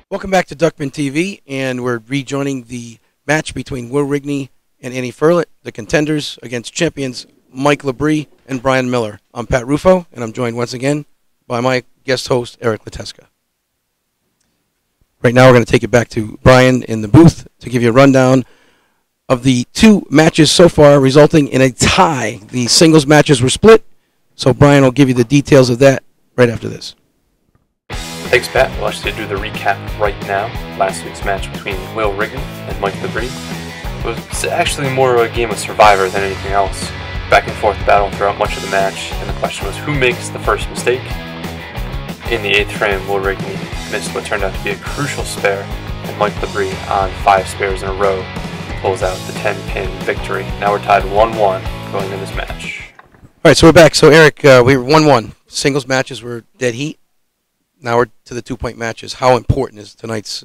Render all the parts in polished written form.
Welcome back to Duckpin TV, and we're rejoining the match between Will Rigney and Annie Fierlit, the contenders against champions Mike Labrie and Brian Miller. I'm Pat Rufo, and I'm joined once again by my guest host, Eric Leteska. Right now, we're going to take it back to Brian in the booth to give you a rundown of the two matches so far, resulting in a tie. The singles matches were split, so Brian will give you the details of that right after this. Thanks, Pat. We'll actually do the recap right now. Last week's match between Will Rigney and Mike Labrie was actually more of a game of Survivor than anything else. Back and forth battle throughout much of the match, and the question was who makes the first mistake. In the 8th frame, Will Rigney missed what turned out to be a crucial spare, and Mike Labrie, on 5 spares in a row, pulls out the 10-pin victory. Now we're tied 1-1 going into this match. All right, so we're back. So, Eric, we were 1-1. Singles matches were dead heat. Now we're to the 2-point matches. How important is tonight's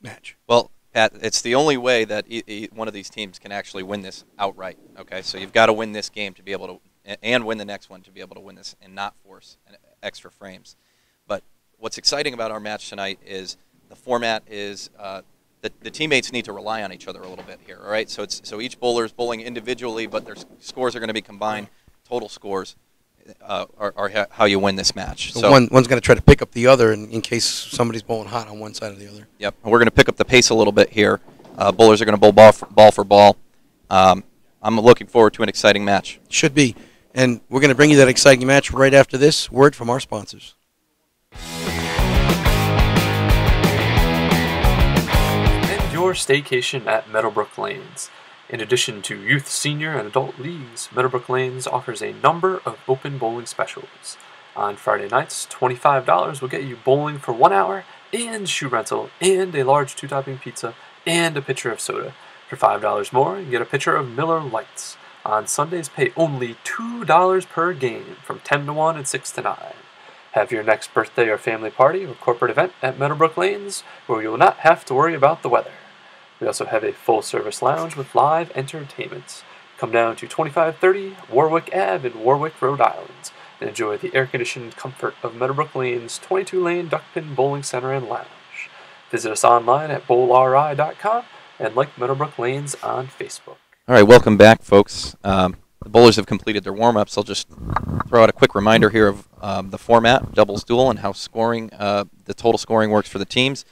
match? Well, Pat, it's the only way that one of these teams can actually win this outright. Okay, so you've got to win this game to be able to, and win the next one to be able to win this and not force extra frames. But what's exciting about our match tonight is the format is the teammates need to rely on each other a little bit here. All right, so each bowler is bowling individually, but their scores are going to be combined. Total scores are how you win this match. So one's going to try to pick up the other in case somebody's bowling hot on one side or the other. Yep, and we're going to pick up the pace a little bit here. Bowlers are going to bowl ball for ball. I'm looking forward to an exciting match. Should be. And we're going to bring you that exciting match right after this word from our sponsors. And your staycation at Meadowbrook Lanes. In addition to youth, senior, and adult leagues, Meadowbrook Lanes offers a number of open bowling specials. On Friday nights, $25 will get you bowling for 1 hour, and shoe rental, and a large 2-topping pizza, and a pitcher of soda. For $5 more, you get a pitcher of Miller Lights. On Sundays, pay only $2 per game, from 10 to 1 and 6 to 9. Have your next birthday or family party or corporate event at Meadowbrook Lanes, where you will not have to worry about the weather. We also have a full-service lounge with live entertainment. Come down to 2530 Warwick Ave in Warwick, Rhode Island, and enjoy the air-conditioned comfort of Meadowbrook Lane's 22-lane Duckpin Bowling Center and Lounge. Visit us online at bowlri.com and like Meadowbrook Lanes on Facebook. All right, welcome back, folks. The bowlers have completed their warm-ups. I'll just throw out a quick reminder here of the format, doubles duel, and how scoring, the total scoring works for the teams.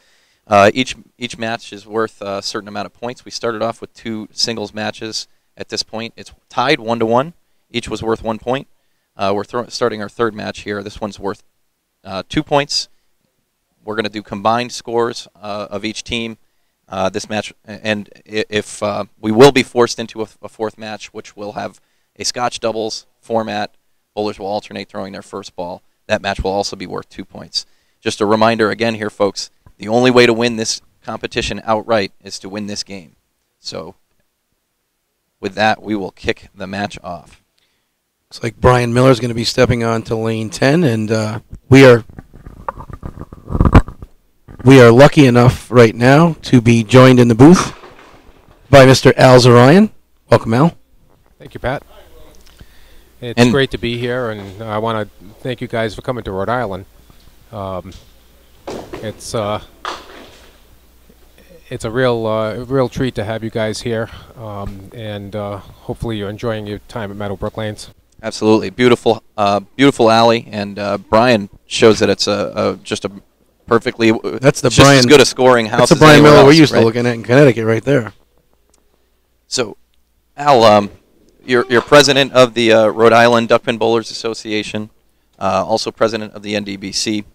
Each match is worth a certain amount of points. We started off with 2 singles matches. At this point, it's tied 1-1. Each was worth 1 point. We're starting our 3rd match here. This one's worth 2 points. We're going to do combined scores of each team. This match, and if we will be forced into a 4th match, which will have a Scotch doubles format. Bowlers will alternate throwing their first ball. That match will also be worth 2 points. Just a reminder again here, folks. The only way to win this competition outright is to win this game. So, with that, we will kick the match off. Looks like Brian Miller is going to be stepping on to lane 10, and we are lucky enough right now to be joined in the booth by Mr. Al Zarian. Welcome, Al. Thank you, Pat. It's great to be here, and I want to thank you guys for coming to Rhode Island. It's a real treat to have you guys here, and hopefully you're enjoying your time at Meadowbrook Lanes. Absolutely, beautiful alley, and Brian shows that it's just a perfectly. That's the just Brian. As good a scoring house. That's the as Brian Miller else, we're used right? to looking at in Connecticut, right there. So, Al, you're president of the Rhode Island Duckpin Bowlers Association, also president of the NDBC.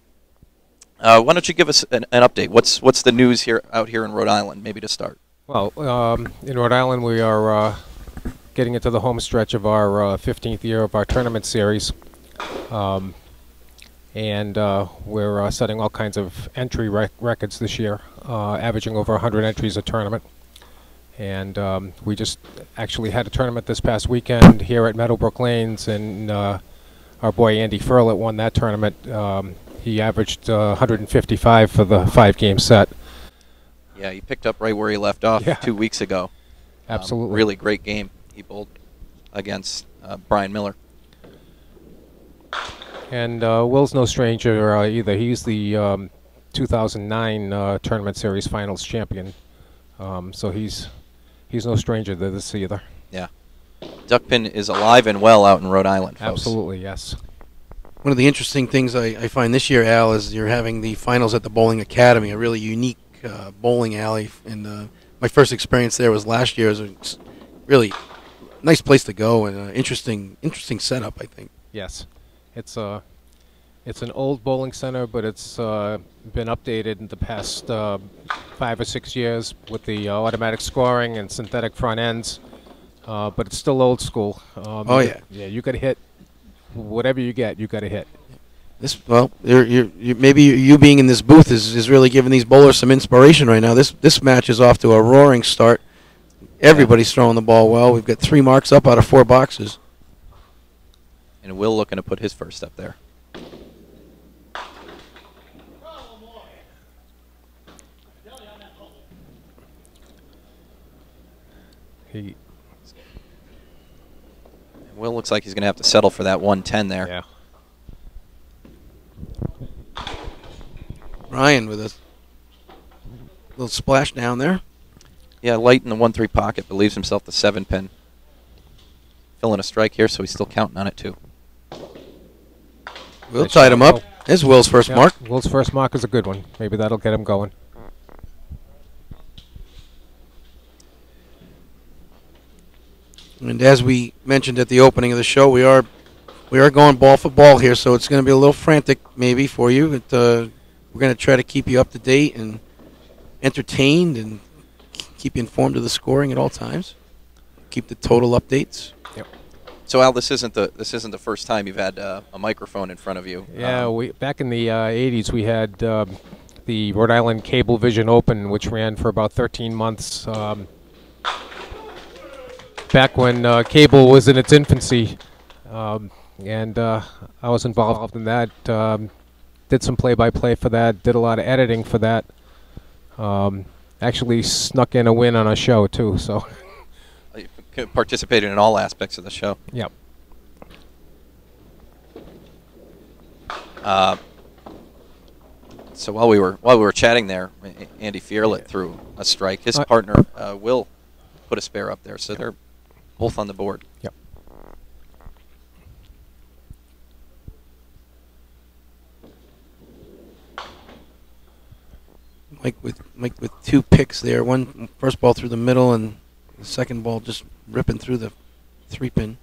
Why don't you give us an update? What's the news out here in Rhode Island, maybe to start? Well, in Rhode Island we are getting into the home stretch of our 15th year of our tournament series, and we're setting all kinds of entry records this year, averaging over 100 entries a tournament. And we just actually had a tournament this past weekend here at Meadowbrook Lanes, and our boy Andy Fierlit won that tournament. He averaged 155 for the 5-game set. Yeah, he picked up right where he left off 2 weeks ago. Absolutely. Really great game. He bowled against Brian Miller. And Will's no stranger either. He's the 2009 tournament series finals champion. So he's no stranger to this either. Yeah. Duckpin is alive and well out in Rhode Island, folks. Absolutely, yes. One of the interesting things I find this year, Al, is you're having the finals at the Bowling Academy, a really unique bowling alley. And my first experience there was last year. It was a really nice place to go and an interesting setup, I think. Yes, it's an old bowling center, but it's been updated in the past 5 or 6 years with the automatic scoring and synthetic front ends. But it's still old school. Yeah, you got to hit whatever you get. You got to hit. Maybe you being in this booth is really giving these bowlers some inspiration right now. This match is off to a roaring start. Everybody's throwing the ball well. We've got 3 marks up out of 4 boxes. And Will looking to put his first up there. Will looks like he's going to have to settle for that 110 there. Yeah. Ryan with a little splash down there. Yeah, light in the 1-3 pocket, but leaves himself the 7-pin. Filling a strike here, so he's still counting on it too. Will tied him up. There's Will's first mark. Will's first mark is a good one. Maybe that'll get him going. And as we mentioned at the opening of the show, we are going ball for ball here, so it's going to be a little frantic maybe for you. But we're going to try to keep you up to date and entertained and keep you informed of the scoring at all times. Keep the total updates. Yep. So Al, this isn't the first time you've had a microphone in front of you. Yeah, we back in the 80s we had the Rhode Island Cablevision Open, which ran for about 13 months. Back when cable was in its infancy, and I was involved in that. Did some play-by-play for that. Did a lot of editing for that. Actually snuck in a win on a show too. So participated in all aspects of the show. Yep. So while we were chatting there, Andy Fierlit threw a strike. His partner Will put a spare up there, so they're both on the board. Yep. Mike with 2 picks there. One first ball through the middle, and the second ball just ripping through the 3-pin.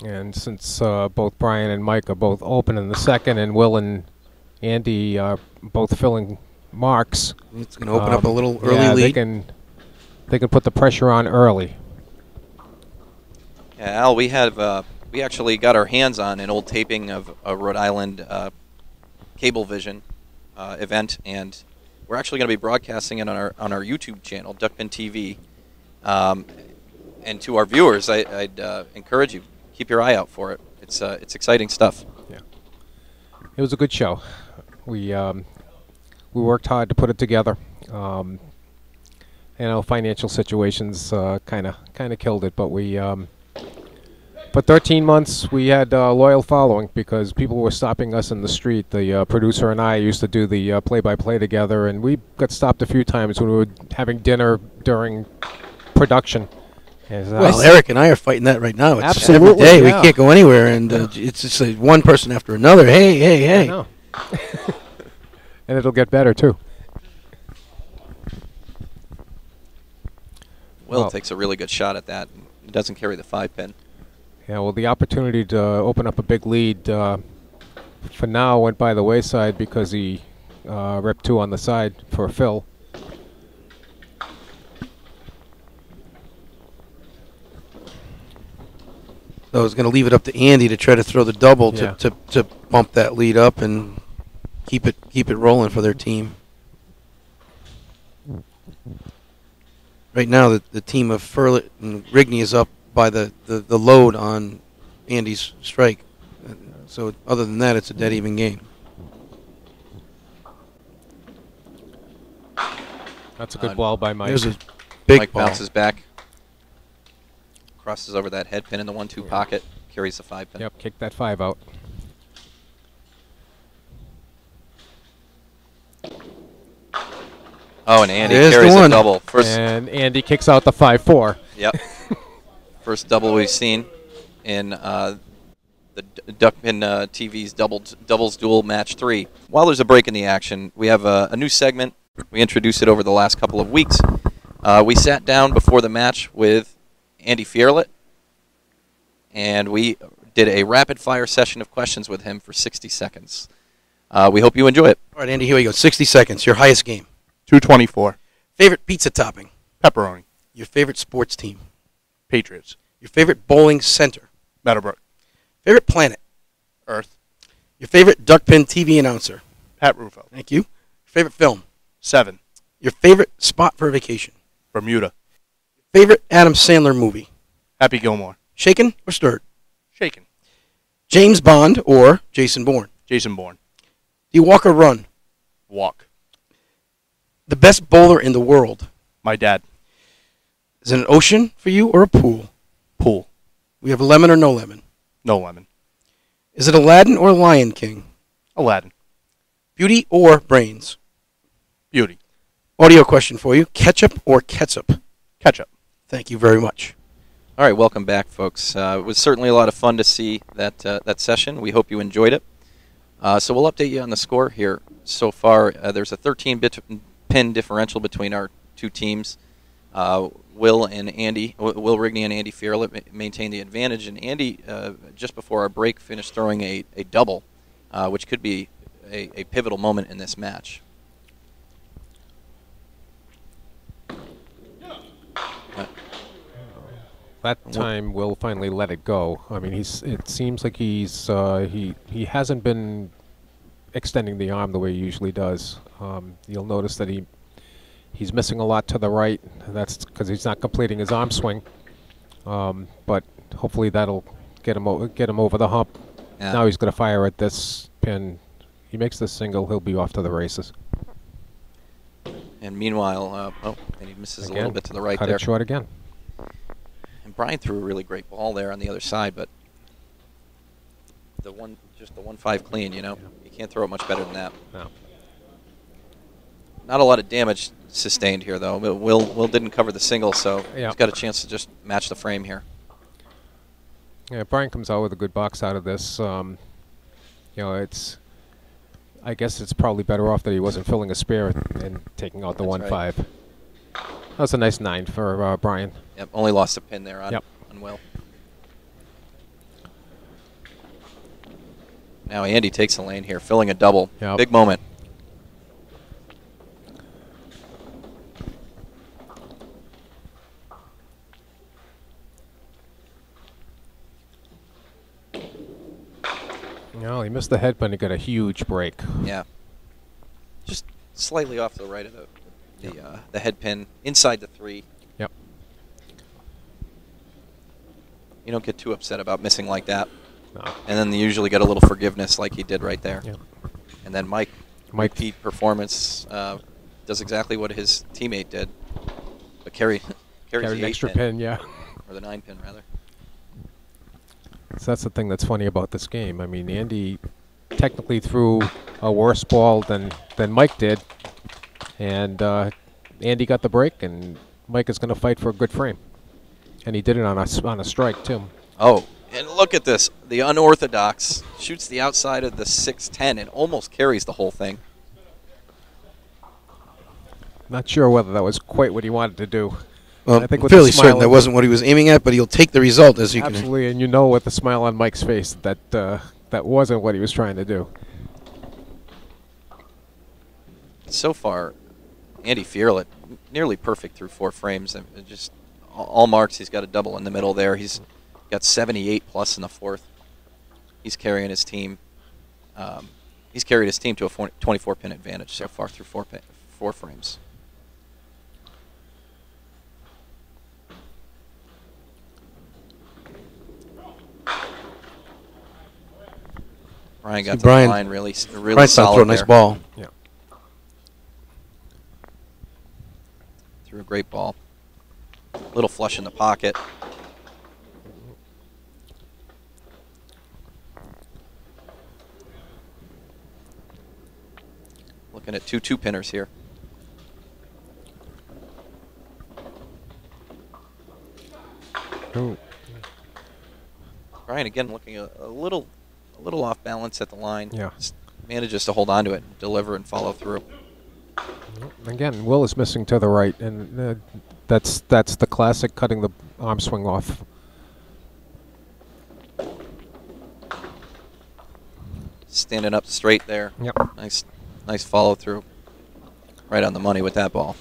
And since both Brian and Mike are both open in the second, and Will and Andy are both filling marks, it's going to open up a little early lead. They can put the pressure on early. Yeah, Al, we actually got our hands on an old taping of a Rhode Island Cablevision event, and we're actually going to be broadcasting it on our YouTube channel, Duckpin TV. And to our viewers, I'd encourage you, keep your eye out for it. It's exciting stuff. Yeah, it was a good show. We worked hard to put it together. Financial situations kind of killed it, but for 13 months we had a loyal following because people were stopping us in the street. The producer and I used to do the play-by-play together, and we got stopped a few times when we were having dinner during production. Well, Eric and I are fighting that right now. It's absolutely, every day. Yeah. We can't go anywhere, and it's just one person after another. Hey. I know. And it'll get better too. Will takes a really good shot at that. He doesn't carry the 5-pin. Yeah, well, the opportunity to open up a big lead for now went by the wayside because he ripped 2 on the side for Phil. So I was going to leave it up to Andy to try to throw the double to bump that lead up and keep it rolling for their team. Right now, the team of Fierlit and Rigney is up by the load on Andy's strike. So other than that, it's a dead even game. That's a good ball by Mike. There's a big Mike ball. Bounces back, crosses over that head pin in the 1-2 pocket, carries the 5-pin. Yep, kick that 5 out. Oh, and Andy There's the carries a one. double. First, And Andy kicks out the 5-4. yep. First double we've seen in the Duckpin TV's doubles duel match 3. While there's a break in the action, we have a new segment. We introduced it over the last couple of weeks. We sat down before the match with Andy Fierlit, and we did a rapid-fire session of questions with him for 60 seconds. We hope you enjoy it. All right, Andy, here we go. 60 seconds. Your highest game. 224. Favorite pizza topping. Pepperoni. Your favorite sports team. Patriots. Your favorite bowling center. Meadowbrook. Favorite planet. Earth. Your favorite Duckpin TV announcer. Pat Rufo. Thank you. Favorite film. 7. Your favorite spot for a vacation. Bermuda. Favorite Adam Sandler movie. Happy Gilmore. Shaken or stirred. Shaken. James Bond or Jason Bourne. Jason Bourne. Do you walk or run? Walk. The best bowler in the world. My dad. Is it an ocean for you or a pool? Pool. We have lemon or no lemon. No lemon. Is it Aladdin or Lion King? Aladdin. Beauty or brains? Beauty. Audio question for you. Ketchup or ketchup? Ketchup. Thank you very much. All right, welcome back, folks. It was certainly a lot of fun to see that session. We hope you enjoyed it. So we'll update you on the score here. So far, there's a 13-pin differential between our two teams. Will Rigney and Andy Fierlit maintain the advantage, and Andy, just before our break, finished throwing a double, which could be a pivotal moment in this match. That time Will finally let it go. I mean, it seems like he hasn't been extending the arm the way he usually does. You'll notice that he's missing a lot to the right. That's because he's not completing his arm swing. But hopefully that'll get him over the hump. Yeah. Now he's going to fire at this pin. He makes this single, he'll be off to the races. And meanwhile, and he misses Again, a little bit to the right cut there. it short again. And Brian threw a really great ball there on the other side, but just the 1-5 clean, you know, you can't throw it much better than that. No. Not a lot of damage sustained here, though. But Will didn't cover the single, so Yeah. he's got a chance to just match the frame here. Yeah, Brian comes out with a good box out of this. I guess it's probably better off that he wasn't filling a spare and taking out the That's 1-5. right. That was a nice 9 for Brian. Yep, only lost a pin there on Will. Now Andy takes the lane here, filling a double. Yep. Big moment. No, he missed the head, but he got a huge break. Yeah. Just slightly off to the right of the head pin, inside the 3. Yep. You don't get too upset about missing like that. No. And then you usually get a little forgiveness like he did right there. Yep. And then Mike repeat performance, does exactly what his teammate did, but carries Carried the an 8 extra pin, pin, yeah. or the 9 pin rather. So that's the thing that's funny about this game. I mean, Andy technically threw a worse ball than Mike did, and Andy got the break, and Mike is going to fight for a good frame, and he did it on a strike too. Oh, and look at this! The unorthodox shoots the outside of the 6-10 and almost carries the whole thing. Not sure whether that was quite what he wanted to do. Well, I think I'm with the fairly smile certain that wasn't what he was aiming at, but he'll take the result as you can. Absolutely, and you know with the smile on Mike's face that that wasn't what he was trying to do. So far, Andy Fierlit nearly perfect through 4 frames. And just all marks. He's got a double in the middle there. He's got 78 plus in the 4th. He's carrying his team. He's carried his team to a 24-pin advantage so far through 4 frames. Brian got to the line really Brian's solid throw a nice there. ball. Yeah. Threw a great ball. Little flush in the pocket. Looking at 2 two-pinners here. Ooh. Brian again looking a little off balance at the line. Yeah. Manages to hold on to it, deliver, and follow through. Again, Will is missing to the right, and that's the classic cutting the arm swing off. Standing up straight there. Yep. Nice follow through. Right on the money with that ball.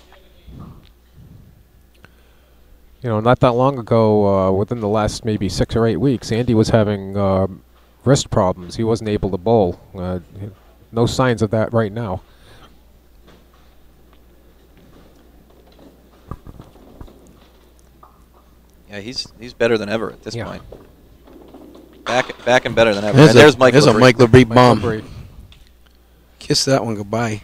You know, not that long ago, within the last maybe 6 or 8 weeks, Andy was having wrist problems. He wasn't able to bowl. No signs of that right now. Yeah, he's better than ever at this point. Back and better than ever. There's Mike a Labrie. Mike Labrie bomb. Labrie. Kiss that one goodbye.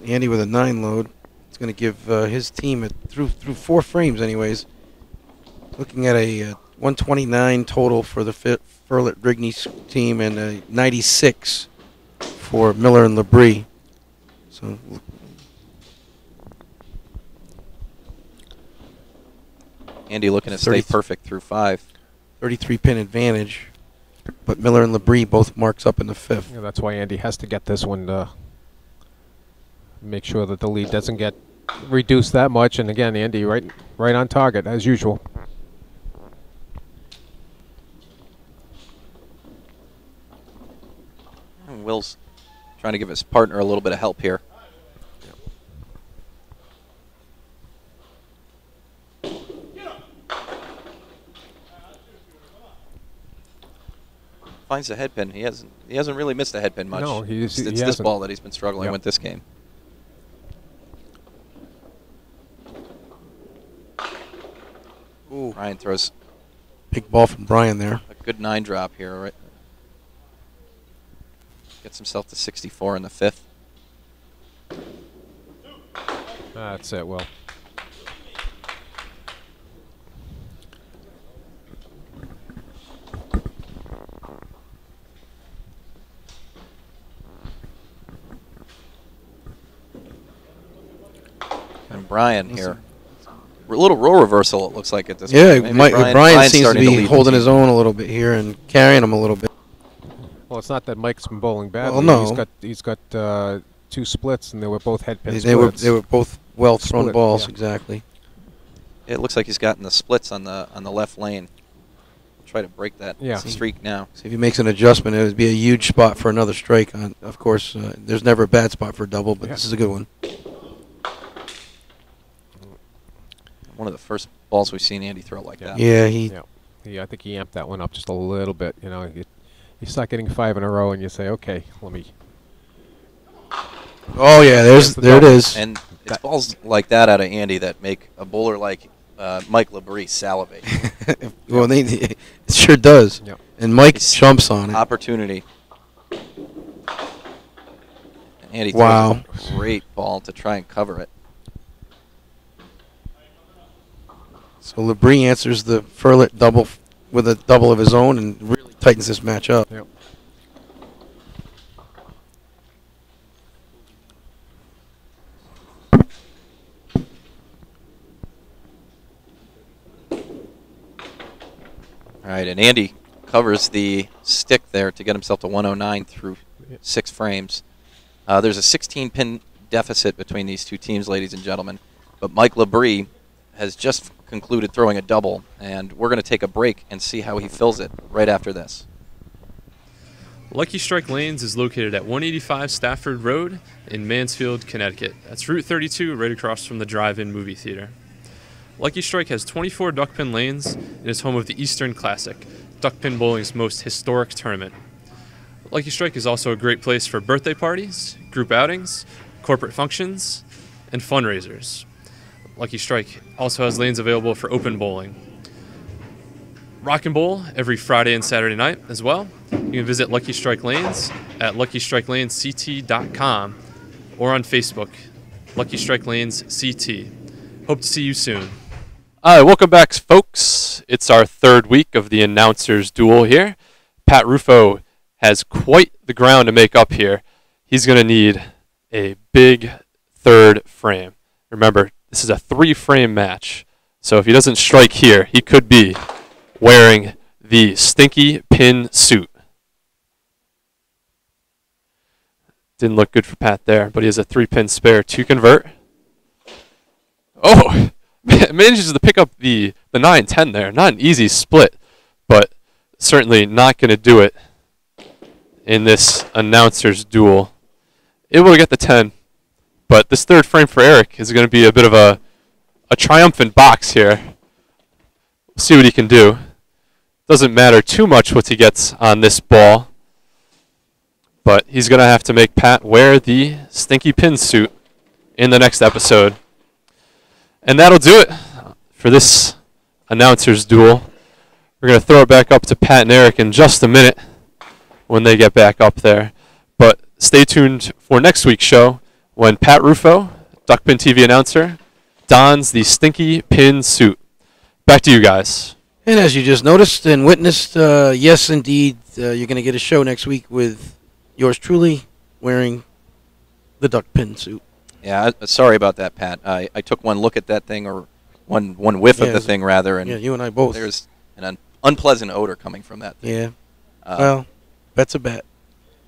Andy with a 9 load. It's going to give his team through 4 frames, anyways. Looking at a 129 total for the Fierlit Rigney team and a 96 for Miller and Labrie. So Andy looking to stay perfect through 5. 33 pin advantage, but Miller and Labrie both marks up in the 5th. Yeah, that's why Andy has to get this one to make sure that the lead doesn't get reduced that much. And again, Andy right on target as usual. And Will's trying to give his partner a little bit of help here. Finds the head pin. He hasn't really missed the head pin much. No, it's he this hasn't. ball that he's been struggling with this game. Ooh, Brian throws big ball from Brian there. a good 9 drop here, right? Gets himself to 64 in the 5th. That's it, Will. And Brian here. A little role reversal, it looks like, at this Yeah, point. Maybe Brian seems to starting be lead the holding team. his own a little bit here and carrying him a little bit. Well, it's not that Mike's been bowling badly. Well, no. He's got 2 splits, and they were both head pin They splits. were both well thrown Split, balls, yeah. exactly. It looks like he's gotten the splits on the left lane. Try to break that streak now. See if he makes an adjustment, it would be a huge spot for another strike. Of course, there's never a bad spot for a double, but this is a good one. One of the first balls we've seen Andy throw like that. Yeah, I think he amped that one up just a little bit. You know, you start getting 5 in a row, and you say, okay, let me. Oh yeah, there it is. And it's balls like that out of Andy that make a bowler like Mike Labrie salivate. Well, it sure does. Yep. And Mike jumps on it. Opportunity. And Andy Wow. throws a great ball to try and cover it. So Labrie answers the Fierlit double with a double of his own and really tightens this match up. Yep. All right, and Andy covers the stick there to get himself to 109 through 6 frames. There's a 16-pin deficit between these two teams, ladies and gentlemen. But Mike Labrie has just concluded throwing a double, and we're going to take a break and see how he fills it right after this. Lucky Strike Lanes is located at 185 Stafford Road in Mansfield, Connecticut. That's Route 32, right across from the drive-in movie theater. Lucky Strike has 24 duckpin lanes and is home of the Eastern Classic, duckpin bowling's most historic tournament. Lucky Strike is also a great place for birthday parties, group outings, corporate functions, and fundraisers. Lucky Strike also has lanes available for open bowling. Rock and Bowl every Friday and Saturday night as well. You can visit Lucky Strike Lanes at luckysstrikelanesct.com or on Facebook, Lucky Strike Lanes CT. Hope to see you soon. Hi, welcome back, folks. It's our 3rd week of the announcers duel here. Pat Rufo has quite the ground to make up here. He's going to need a big third frame. Remember, this is a 3-frame match. So if he doesn't strike here, he could be wearing the stinky pin suit. Didn't look good for Pat there, but he has a 3-pin spare to convert. Oh, manages to pick up the 9-10 there. Not an easy split, but certainly not going to do it in this announcer's duel. Able to get the 10, but this third frame for Eric is going to be a bit of a triumphant box here. We'll see what he can do. Doesn't matter too much what he gets on this ball, but he's going to have to make Pat wear the stinky pin suit in the next episode. And that'll do it for this announcer's duel. We're going to throw it back up to Pat and Eric in just a minute when they get back up there. But stay tuned for next week's show when Pat Rufo, Duckpin TV announcer, dons the stinky pin suit. Back to you guys. And as you just noticed and witnessed, yes, indeed, you're going to get a show next week with yours truly wearing the Duckpin suit. Yeah, sorry about that, Pat. I took one look at that thing, or one whiff of the thing, rather, and yeah, you and I both. There's an unpleasant odor coming from that thing. Yeah. Well, bet's a bet.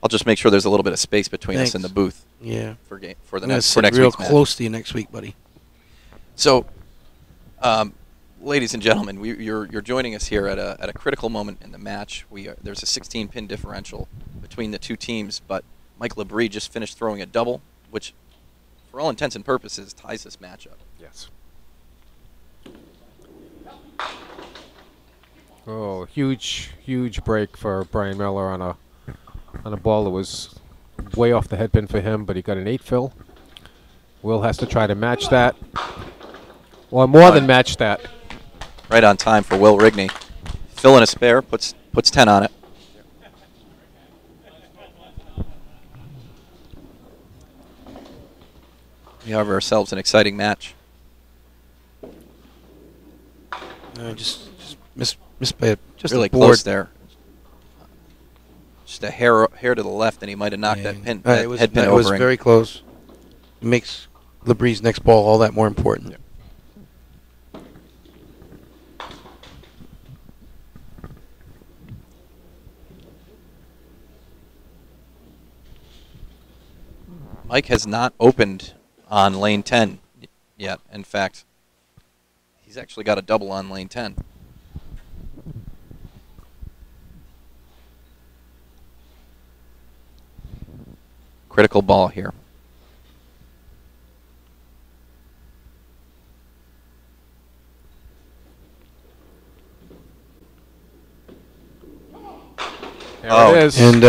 I'll just make sure there's a little bit of space between Thanks. us in the booth. Yeah. For I'm next gonna sit real week's match. close to you next week, buddy. So, ladies and gentlemen, you're joining us here at a critical moment in the match. There's a 16-pin differential between the two teams, but Mike Labrie just finished throwing a double, which, for all intents and purposes, ties this matchup. Yes. Oh, huge break for Brian Miller on a ball that was way off the headpin for him, but he got an 8 fill. Will has to try to match that, or more than match that. Right on time for Will Rigney. Fill in a spare, puts 10 on it. We have ourselves an exciting match. Just missed by just really a board. close there. Just a hair to the left, and he might have knocked that pin. That head pin it was over. very close. It makes Labrie's next ball all that more important. Mike has not opened on lane 10 yet. In fact, he's actually got a double on lane 10. Critical ball here. There it is. And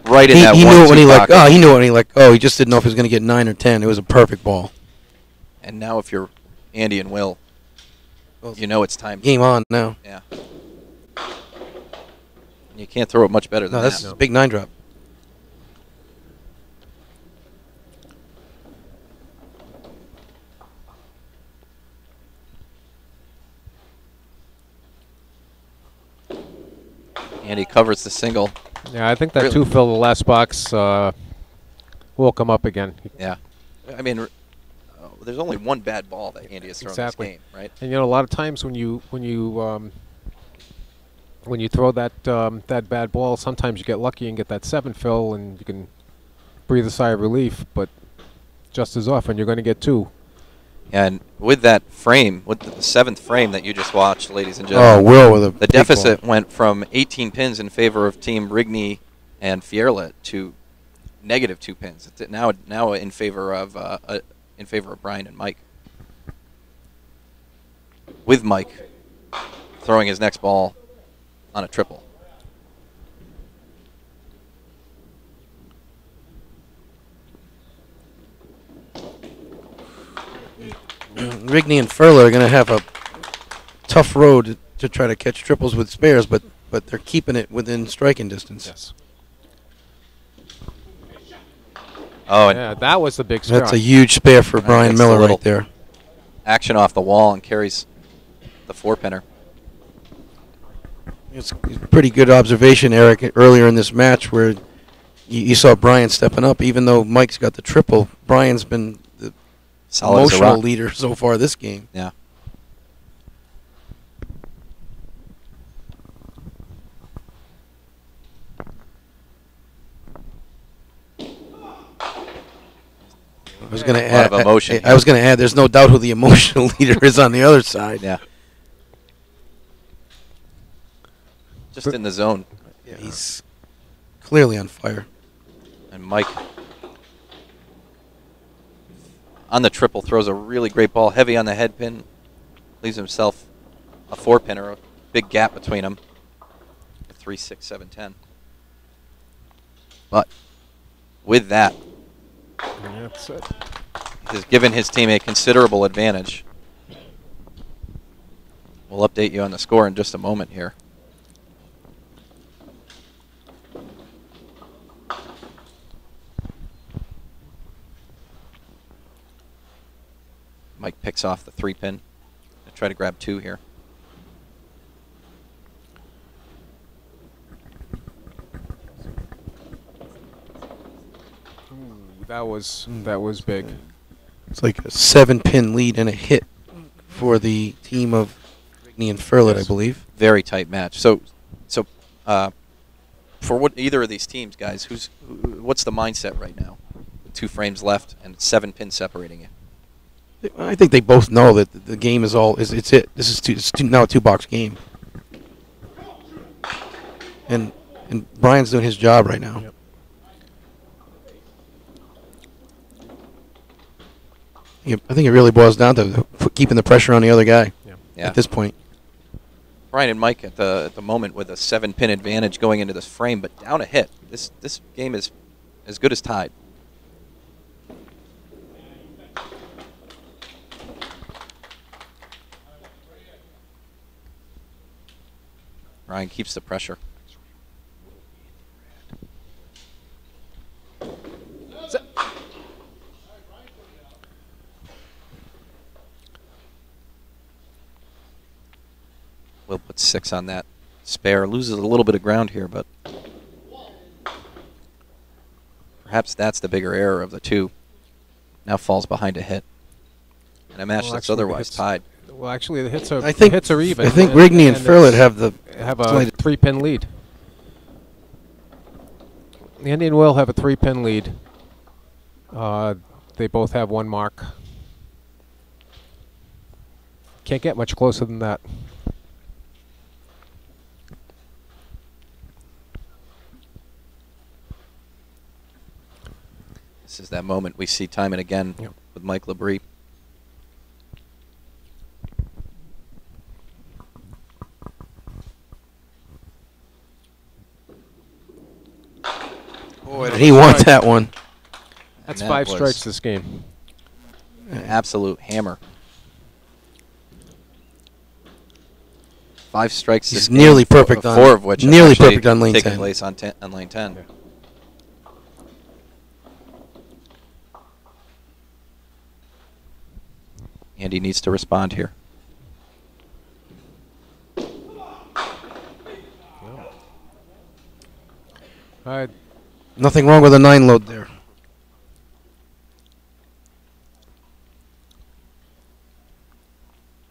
right in that he knew it when he pocket. he knew it when he he just didn't know if he was going to get 9 or 10. It was a perfect ball. And now if you're Andy and Will, Well, you know it's time. Game on now. Yeah. You can't throw it much better than No, that. that's a big 9 drop. Andy covers the single. Yeah, I think that Really? 2 fill the last box will come up again. Yeah. I mean, there's only one bad ball that Andy has thrown Exactly. in this game, right? And a lot of times when you throw that bad ball, sometimes you get lucky and get that 7 fill, and you can breathe a sigh of relief. But just as often, you're going to get 2. And with that frame, with the 7th frame that you just watched, ladies and Oh, gentlemen, Will with a the big deficit ball. went from 18 pins in favor of Team Rigney and Fierlit to negative 2 pins. It's now in favor of Brian and Mike. With Mike throwing his next ball on a triple. Rigney and Fierlit are going to have a tough road to try to catch triples with spares, but they're keeping it within striking distance. Yes. Oh, and Yeah, that was the big spare. That's a huge spare for Brian gets the Miller little- right there. action off the wall and carries the 4-pinner. It's a pretty good observation, Eric, earlier in this match where you saw Brian stepping up. Even though Mike's got the triple, Brian's been the Solid as a emotional rock. leader so far this game. Yeah. I was going to A lot add. of emotion I was going to add. There's no doubt who the emotional leader is on the other side. Yeah. Just in the zone. Yeah, he's clearly on fire. And Mike on the triple throws a really great ball, heavy on the head pin, leaves himself a 4-pinner, a big gap between them. 3, 6, 7, 10. But with that, That's it. has given his team a considerable advantage. We'll update you on the score in just a moment here. Mike picks off the 3-pin. I'll try to grab 2 here. Ooh, that was big. It's like a 7-pin lead and a hit for the team of Rigney and Fierlit, I believe. Very tight match. So, for either of these teams, guys, what's the mindset right now? 2 frames left and 7 pins separating you. I think they both know that the game is it's it. This is now a 2-box game. And Brian's doing his job right now. Yep. I think it really boils down to keeping the pressure on the other guy Yeah. at this point. Brian and Mike at the moment with a 7-pin advantage going into this frame, but down a hit. This game is as good as tied. Brian keeps the pressure. Will put 6 on that spare. Loses a little bit of ground here, but perhaps that's the bigger error of the 2. Now falls behind a hit. And a match that's actually, otherwise tied. Well, actually, the hits are I think the hits are even. I think Rigney and Fierlit have a 3-pin lead. The Indian will have a 3-pin lead. They both have 1 mark. Can't get much closer than that. This is that moment we see time and again with Mike Labrie. Boy, he wants that one. That's that 5 was strikes this game. An absolute hammer. 5 strikes. He's this game, nearly perfect on 4 of which nearly have actually perfect on lane taken 10. place on lane 10. Yeah. Andy needs to respond here. Nothing wrong with a 9 load there.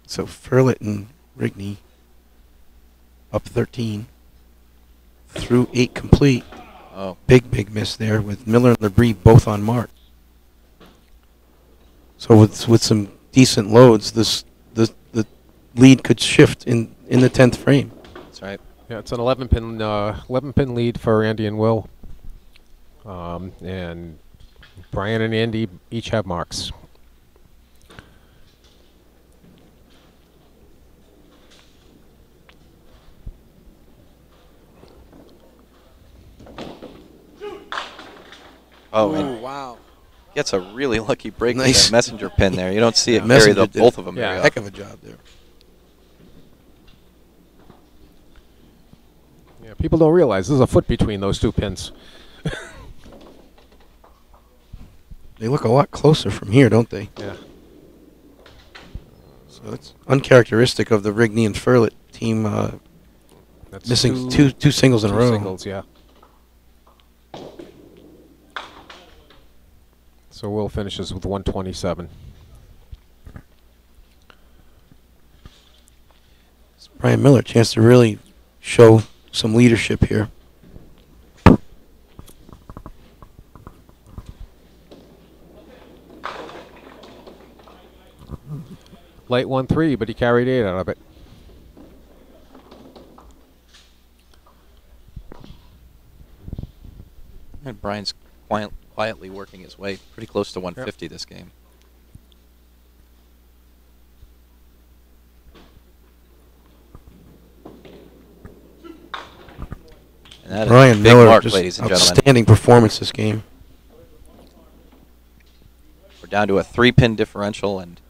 So Fierlit and Rigney up 13 through 8 complete. Oh, Big miss there with Miller and Labrie both on mark. So with some decent loads, the lead could shift in the 10th frame. that's right. Yeah, it's an 11-pin lead for Andy and Will. And Brian and Andy each have marks. Oh, and wow. gets a really lucky break with Nice. that messenger pin there. You don't see it Yeah, carry Messenger did both of them Yeah. very Heck often. of a job there. Yeah, people don't realize there's a foot between those 2 pins. They look a lot closer from here, don't they? Yeah. So it's uncharacteristic of the Rigney and Fierlit team That's Missing two singles in a row. Singles, yeah. So Will finishes with 127. Brian Miller, chance to really show some leadership here. Light 1-3, but he carried 8 out of it. And Brian's quietly working his way pretty close to 150 this game. And that Brian is a big Miller, mark, just ladies and gentlemen. outstanding performance this game. We're down to a 3-pin differential, and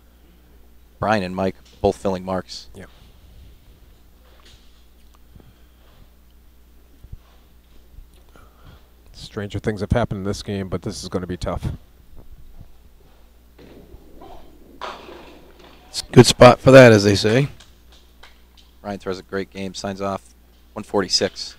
Brian and Mike both filling marks. Yeah. Stranger things have happened in this game, but this is going to be tough. It's a good spot for that, as they say. Brian throws a great game, signs off 146.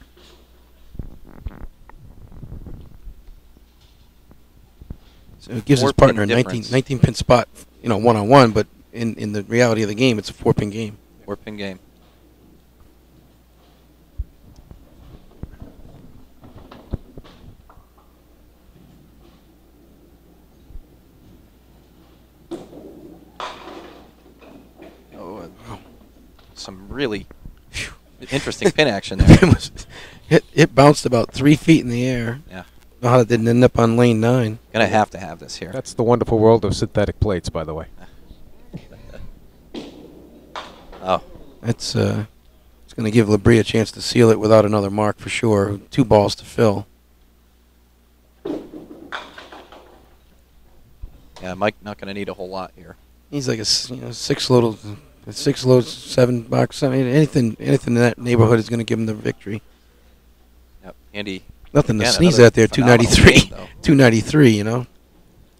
So it gives his 4-pin partner a difference. 19-pin spot, one-on-one, but in the reality of the game, it's a 4-pin game. 4-pin game. Oh, some really interesting pin action there. It bounced about 3 feet in the air. Yeah. How it didn't end up on lane 9. Gonna have to have this here. That's the wonderful world of synthetic plates, by the way. Oh. It's going to give Labrie a chance to seal it without another mark for sure. 2 balls to fill. Yeah, Mike not gonna need a whole lot here. He's like a 6 load, 7 box. I mean, anything in that neighborhood is going to give him the victory. Yep. Andy. Nothing to Again, sneeze another at there. phenomenal 293. game, though. 293.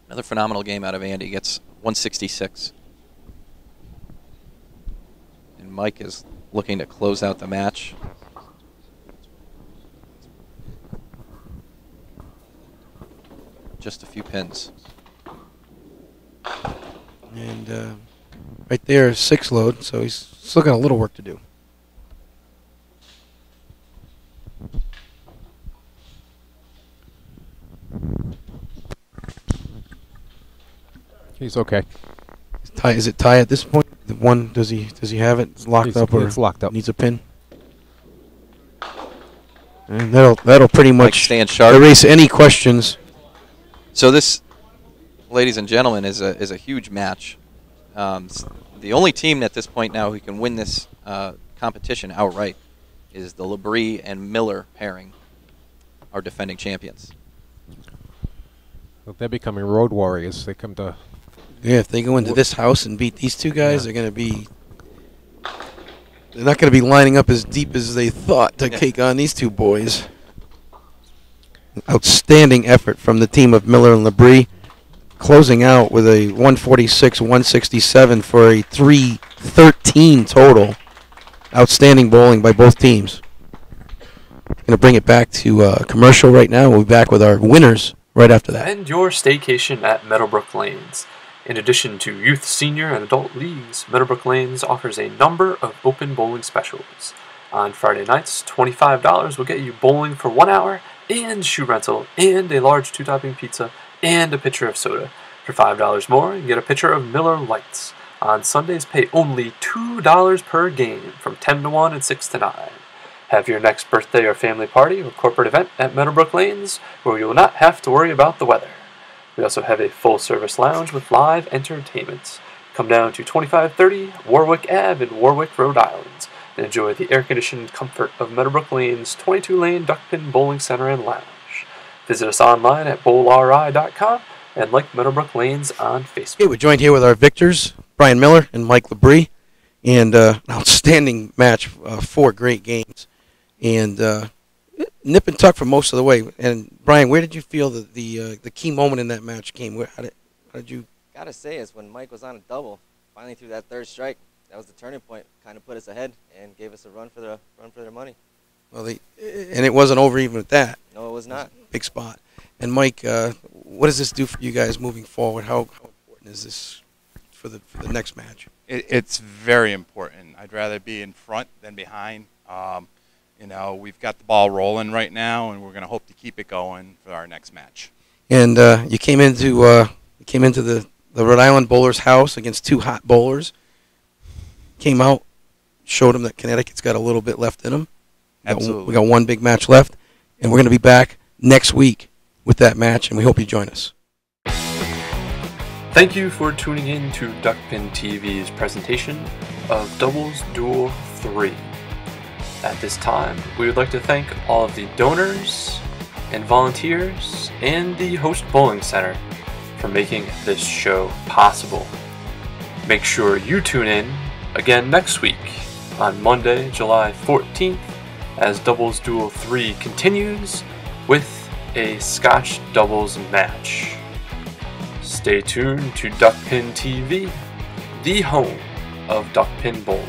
Another phenomenal game out of Andy. Gets 166. And Mike is looking to close out the match. Just a few pins. And right there is 6 load, so he's still got a little work to do. He's okay. Is it tie at this point? The one, does he have it? It's locked up, or it's locked up. needs a pin? And that'll pretty Mike much staying sharp. erase any questions. So this, ladies and gentlemen, is a huge match. The only team at this point now who can win this competition outright is the Labrie and Miller pairing, our defending champions. Well, they're becoming road warriors. They come to... Yeah, if they go into this house and beat these two guys, they're going to be... They're not going to be lining up as deep as they thought to take on these two boys. Outstanding effort from the team of Miller and Labrie, closing out with a 146-167 for a 313 total. Outstanding bowling by both teams. Going to bring it back to commercial right now. We'll be back with our winners right after that. And your staycation at Meadowbrook Lanes. In addition to youth, senior, and adult leagues, Meadowbrook Lanes offers a number of open bowling specials. On Friday nights, $25 will get you bowling for 1 hour, and shoe rental, and a large 2-topping pizza, and a pitcher of soda. For $5 more, you get a pitcher of Miller Lights. On Sundays, pay only $2 per game, from 10 to 1 and 6 to 9. Have your next birthday or family party or corporate event at Meadowbrook Lanes, where you will not have to worry about the weather. We also have a full-service lounge with live entertainment. Come down to 2530 Warwick Ave in Warwick, Rhode Island, and enjoy the air-conditioned comfort of Meadowbrook Lane's 22-lane Duckpin Bowling Center and Lounge. Visit us online at bowlri.com and like Meadowbrook Lanes on Facebook. Okay, we're joined here with our victors, Brian Miller and Mike Labrie, and an outstanding match, 4 great games, and nip and tuck for most of the way. And Brian, where did you feel that the key moment in that match came? How did you? Gotta say, it's when Mike was on a double, finally threw that third strike. That was the turning point. Kind of put us ahead and gave us a run for their money. Well, and it wasn't over even with that. No, it was not. Big spot. And Mike, what does this do for you guys moving forward? How important is this for the next match? It's very important. I'd rather be in front than behind. You know, we've got the ball rolling right now, and we're going to hope to keep it going for our next match. And you came into the Rhode Island bowlers' house against two hot bowlers. Came out, showed them that Connecticut's got a little bit left in them. Absolutely. We got one big match left, and we're going to be back next week with that match, and we hope you join us. Thank you for tuning in to Duckpin TV's presentation of Doubles Duel 3. At this time, we would like to thank all of the donors and volunteers and the Host Bowling Center for making this show possible. Make sure you tune in again next week on Monday, July 14th, as Doubles Duel 3 continues with a Scotch doubles match. Stay tuned to Duckpin TV, the home of Duckpin Bowling.